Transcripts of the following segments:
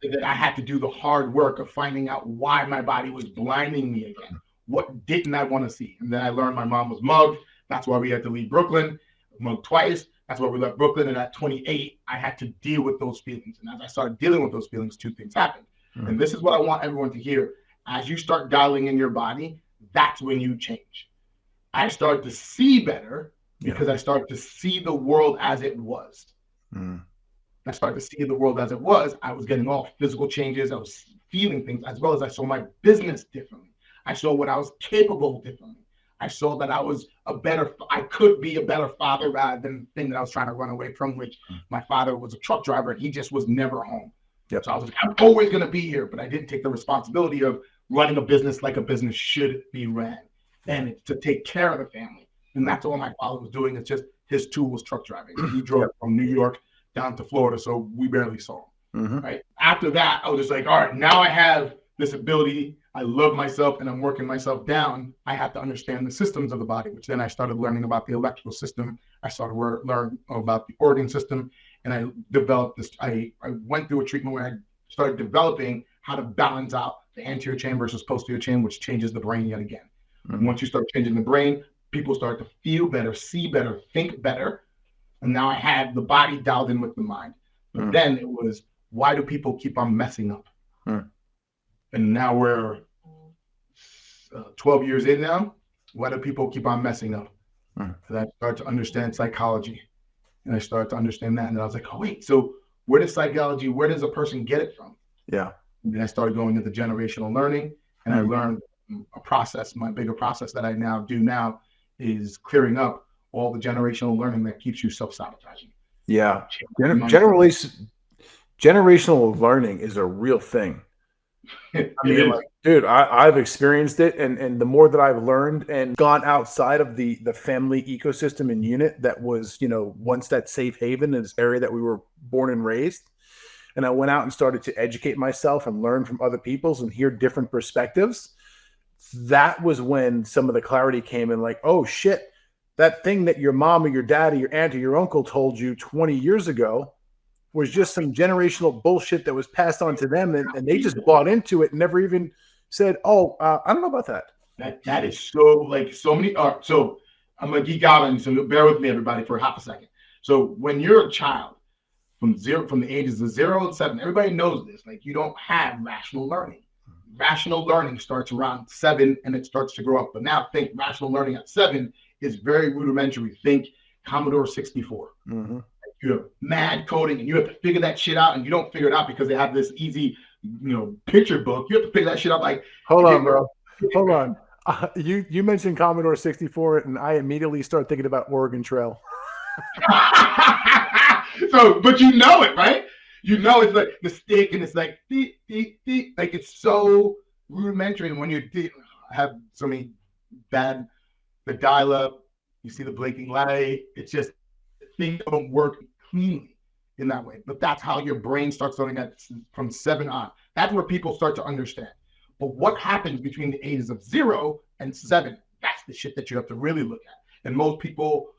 that I had to do the hard work of finding out why my body was blinding me again. What didn't I want to see? And then I learned my mom was mugged. That's why we had to leave Brooklyn. Mugged twice. That's why we left Brooklyn. And at 28, I had to deal with those feelings. And as I started dealing with those feelings, two things happened. Mm-hmm. And this is what I want everyone to hear. As you start dialing in your body, that's when you change. I started to see better because I started to see the world as it was. Mm. I started to see the world as it was. I was getting all physical changes. I was feeling things, as well as I saw my business differently. I saw what I was capable of differently. I saw that I could be a better father rather than the thing that I was trying to run away from, which my father was a truck driver and he just was never home. Yep. So I was like, I'm always going to be here, but I didn't take the responsibility of running a business like a business should be ran, and it's to take care of the family. And that's all my father was doing. It's just his tool was truck driving. He drove from New York down to Florida, so we barely saw him. Mm-hmm. Right after that, I was just like, all right, now I have this ability. I love myself, and I'm working myself down. I have to understand the systems of the body, which then I started learning about the electrical system. I started learning about the organ system, and I developed this. I went through a treatment where I started developing how to balance out the anterior chain versus posterior chain, which changes the brain yet again. Mm-hmm. And once you start changing the brain, people start to feel better, see better, think better. And now I have the body dialed in with the mind. But then it was, why do people keep on messing up? And now we're 12 years in now. Why do people keep on messing up? Because I started to understand psychology. And I started to understand that. And I was like, oh, wait, so where does a person get it from? Yeah. And then I started going into generational learning. And I learned a process. My bigger process that I now do is clearing up all the generational learning that keeps you self-sabotaging. Yeah. Generational learning is a real thing. I mean, dude, I've experienced it. And the more that I've learned and gone outside of the family ecosystem and unit that was, once that safe haven in this area that we were born and raised. And I went out and started to educate myself and learn from other people's and hear different perspectives. That was when some of the clarity came in, like, oh shit, that thing that your mom or your dad or your aunt or your uncle told you 20 years ago was just some generational bullshit that was passed on to them, and they just bought into it and never even said, oh, I don't know about that. That is so many. So I'm going to geek out on you, so bear with me, everybody, for half a second. So when you're a child, from the ages of 0 and 7, everybody knows this. Like, you don't have rational learning. Rational learning starts around 7 and it starts to grow up. But now think rational learning at 7 is very rudimentary. Think Commodore 64. Mm-hmm. You have mad coding and you have to figure that shit out, and you don't figure it out because they have this easy, picture book. You have to figure that shit out. Like, hold on, bro. Hold on. You mentioned Commodore 64 and I immediately start thinking about Oregon Trail. So, but you know it, right? It's like the stick, and it's like beep, beep, beep. Like, it's so rudimentary. And when you have so many the dial-up, you see the blinking light. It's just things don't work cleanly in that way. But that's how your brain starts learning that from 7 on. That's where people start to understand. But what happens between the ages of 0 and 7? That's the shit that you have to really look at. And most people,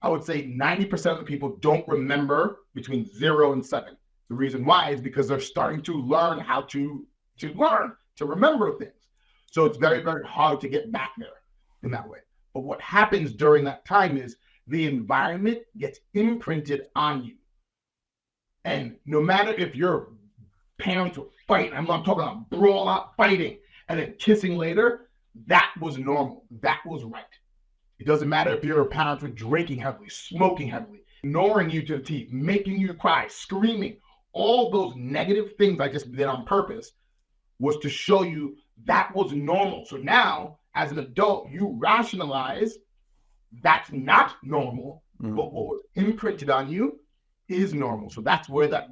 I would say 90% of the people don't remember between 0 and 7. The reason why is because they're starting to learn how to remember things. So it's very, very hard to get back there in that way. But what happens during that time is the environment gets imprinted on you. And no matter if your parents were fighting, I'm not talking about brawl out fighting and then kissing later, that was normal. That was right. It doesn't matter if your parents were drinking heavily, smoking heavily, ignoring you to the teeth, making you cry, screaming. All those negative things I just did on purpose was to show you that was normal. So now, as an adult, you rationalize that's not normal, but what was imprinted on you is normal. So that's where that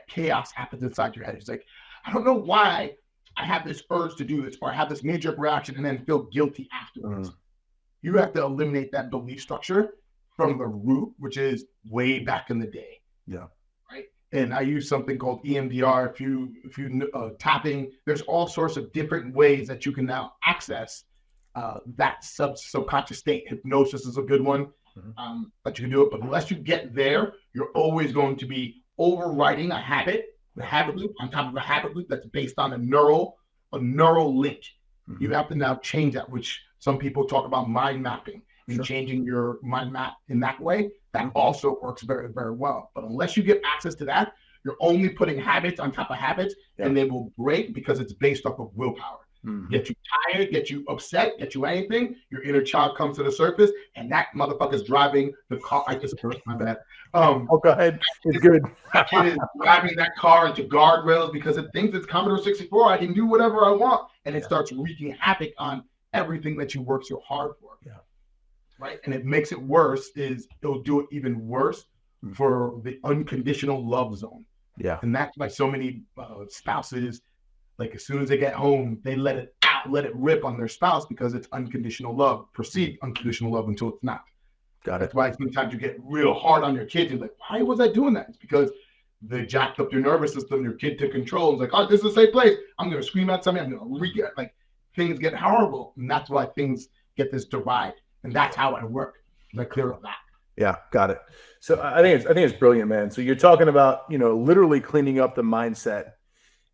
chaos happens inside your head. It's like, I don't know why I have this urge to do this, or I have this knee-jerk reaction and then feel guilty afterwards. You have to eliminate that belief structure from the root, which is way back in the day. Yeah. Right. And I use something called EMDR. If you tapping, there's all sorts of different ways that you can now access that subconscious state. Hypnosis is a good one that you can do it. But unless you get there, you're always going to be overriding a habit The habit loop on top of a habit loop that's based on a neural link. You have to now change that, which some people talk about mind mapping and changing your mind map in that way. That also works very, very well. But unless you get access to that, you're only putting habits on top of habits, and they will break because it's based off of willpower. Get you tired, get you upset, get you anything, your inner child comes to the surface, and that motherfucker's driving the car. I just cursed, my bad. Go ahead. It's good. That kid is driving that car into guardrails because it thinks it's Commodore 64. I can do whatever I want. And it starts wreaking havoc on everything that you work so hard for. Right? And it makes it worse it'll do it even worse for the unconditional love zone. And that's why so many spouses, like as soon as they get home, they let it out, let it rip on their spouse because it's unconditional love, perceived unconditional love until it's not. That's why sometimes you get real hard on your kids. You're like, why was I doing that? It's because they jacked up your nervous system. Your kid took control. It's like, oh, this is a safe place. I'm going to scream at something. I'm going to like things get horrible. And that's why things get this divide. And that's how I work. Like clear up that. Yeah, got it. So I think it's brilliant, man. So you're talking about, literally cleaning up the mindset.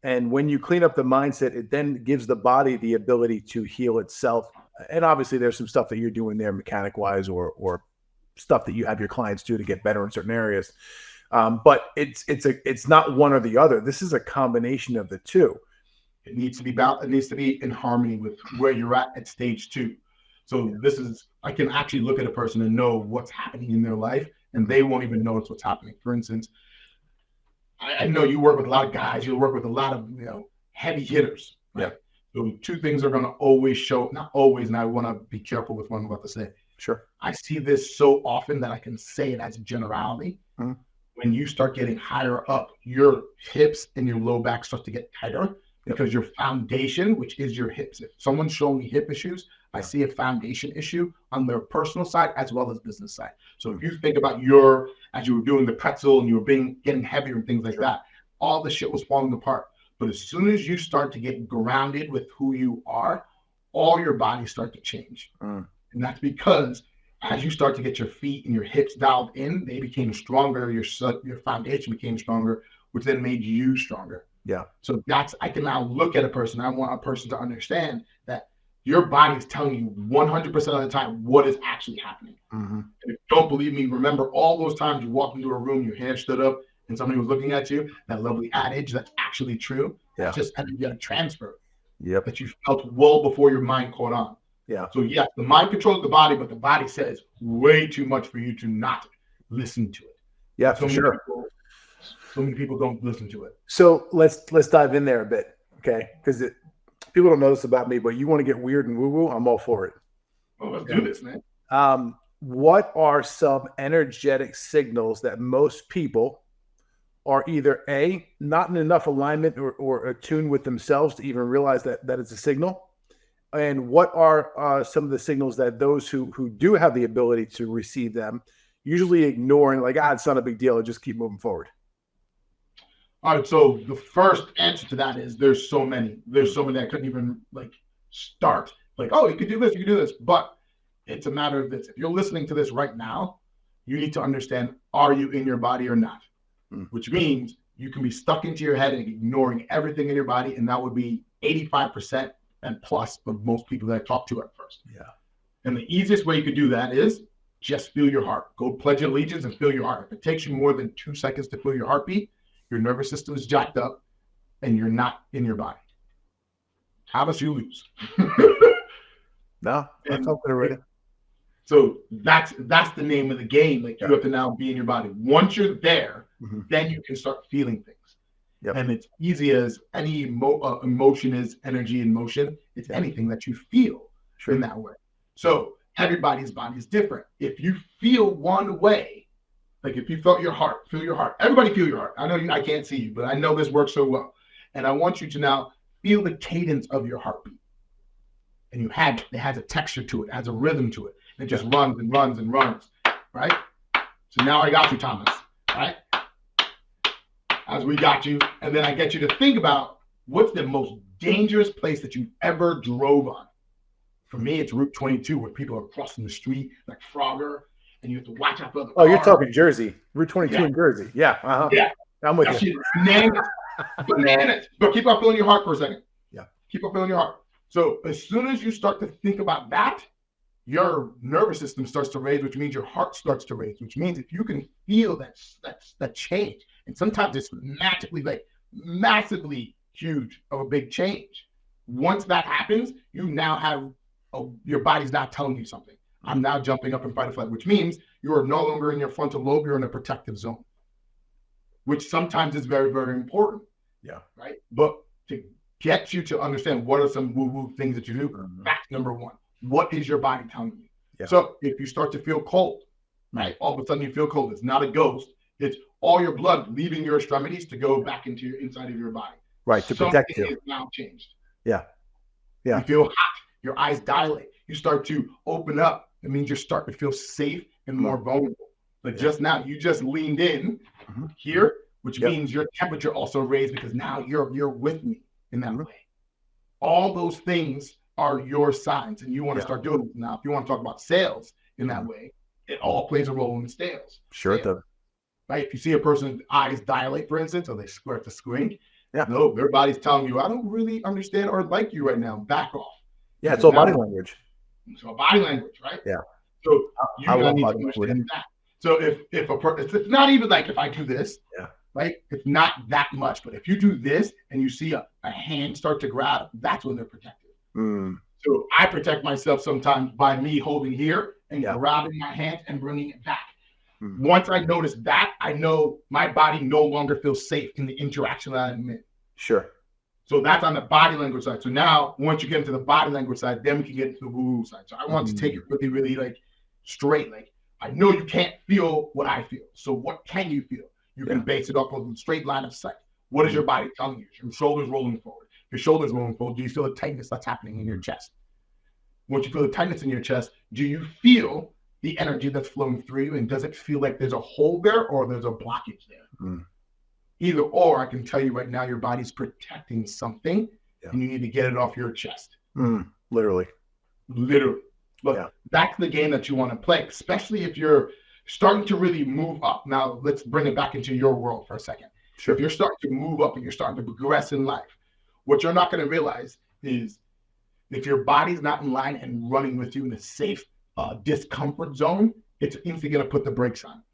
And when you clean up the mindset, it then gives the body the ability to heal itself. And obviously there's some stuff that you're doing there mechanic wise or stuff that you have your clients do to get better in certain areas. But it's not one or the other. This is a combination of the two. It needs to be it needs to be in harmony with where you're at stage 2. So I can actually look at a person and know what's happening in their life, and they won't even notice what's happening. For instance, I know you work with a lot of guys. You work with a lot of heavy hitters. Right? So 2 things are going to always show, not always, and I want to be careful with what I'm about to say. Sure. I see this so often that I can say it as a generality. When you start getting higher up, your hips and your low back start to get tighter because your foundation, which is your hips. If someone's showing me hip issues, I see a foundation issue on their personal side as well as business side. So if you think about as you were doing the pretzel and you were getting heavier and things like that, all the shit was falling apart. But as soon as you start to get grounded with who you are, all your bodies start to change. And that's because as you start to get your feet and your hips dialed in, they became stronger. Your foundation became stronger, which then made you stronger. So I can now look at a person. I want a person to understand that your body is telling you 100% of the time what is actually happening. And if you don't believe me, remember all those times you walked into a room, your hand stood up, and somebody was looking at you. That lovely adage that's actually true. It's just you got to transfer. That you felt well before your mind caught on. So yes, the mind controls the body, but the body says way too much for you to not listen to it. For sure. So many people don't listen to it. So let's dive in there a bit, okay? Because people don't know this about me, but you want to get weird and woo-woo, I'm all for it. Oh, let's do this, man. What are some energetic signals that most people are either A, not in enough alignment or attuned with themselves to even realize that it's a signal? And what are some of the signals that those who do have the ability to receive them usually ignoring, like, it's not a big deal, just keep moving forward? All right, so the first answer to that is there's so many. There's so many I couldn't even start. Like, oh, you could do this, you could do this. But it's a matter of this. If you're listening to this right now, you need to understand, are you in your body or not? Which means you can be stuck into your head and ignoring everything in your body, and that would be 85% and plus of most people that I talk to at first. And the easiest way you could do that is just feel your heart. Go pledge allegiance and feel your heart. If it takes you more than 2 seconds to feel your heartbeat, your nervous system is jacked up and you're not in your body. How does you lose? No, that's something already. So that's the name of the game. Like, you have to now be in your body. Once you're there, then you can start feeling things. And it's easy as any emotion is energy in motion. It's anything that you feel in that way. So everybody's body is different. If you feel one way, like if you felt your heart, feel your heart. Everybody feel your heart. I know I can't see you, but I know this works so well. And I want you to now feel the cadence of your heartbeat. And it has a texture to it, has a rhythm to it. And it just runs and runs and runs, right? So now I got you, Thomas, right? As we got you. And then I get you to think about what's the most dangerous place that you've ever drove on. For me, it's Route 22, where people are crossing the street like Frogger, and you have to watch out for the car. You're talking Jersey, Route 22 in Jersey. Yeah. Yeah. I'm with you. Bananas. But keep on feeling your heart for a second. Yeah. Keep on feeling your heart. So as soon as you start to think about that, your nervous system starts to raise, which means your heart starts to raise, which means if you can feel that change, and sometimes it's magically like massively huge of a big change. Once that happens, you now have your body's not telling you something. I'm now jumping up in fight or flight, which means you are no longer in your frontal lobe, you're in a protective zone, which sometimes is very, very important. Yeah. Right. But to get you to understand what are some woo-woo things that you do, fact number one, what is your body telling you? Yeah. So if you start to feel cold, right, all of a sudden you feel cold, it's not a ghost. It's all your blood leaving your extremities to go back into your inside of your body. Right, to protect you. Something is now changed. Yeah. Yeah. You feel hot, your eyes dilate, you start to open up. It means you're starting to feel safe and more vulnerable. But just now, you just leaned in here, which means your temperature also raised because now you're with me in that way. All those things are your signs, and you want to start doing it. Now, if you want to talk about sales in that way, it all plays a role in sales. Sure it does. Right? If you see a person's eyes dilate, for instance, or they start to squint, no, their body's telling you, I don't really understand or like you right now. Back off. Yeah, it's all body language. So body language, right? Yeah. So you gotta need to understand that. So if a person, it's not even like if I do this, right? It's not that much. But if you do this and you see a hand start to grab, that's when they're protected. So I protect myself sometimes by me holding here and grabbing my hand and bringing it back. Once I notice that, I know my body no longer feels safe in the interaction that I'm in. Sure. So that's on the body language side. So now, once you get into the body language side, then we can get into the woo-woo side. So I want to take it really, really like straight. Like, I know you can't feel what I feel. So what can you feel? You can base it off of a straight line of sight. What is your body telling you? Your shoulders rolling forward. Your shoulders rolling forward. Do you feel the tightness that's happening in your chest? Once you feel the tightness in your chest, do you feel the energy that's flowing through you? And does it feel like there's a hole there or there's a blockage there? Either or, I can tell you right now, your body's protecting something and you need to get it off your chest. Literally. Look, that's the game that you want to play, especially if you're starting to really move up. Now, let's bring it back into your world for a second. Sure. If you're starting to move up and you're starting to progress in life, what you're not going to realize is if your body's not in line and running with you in a safe discomfort zone, it's instantly going to put the brakes on.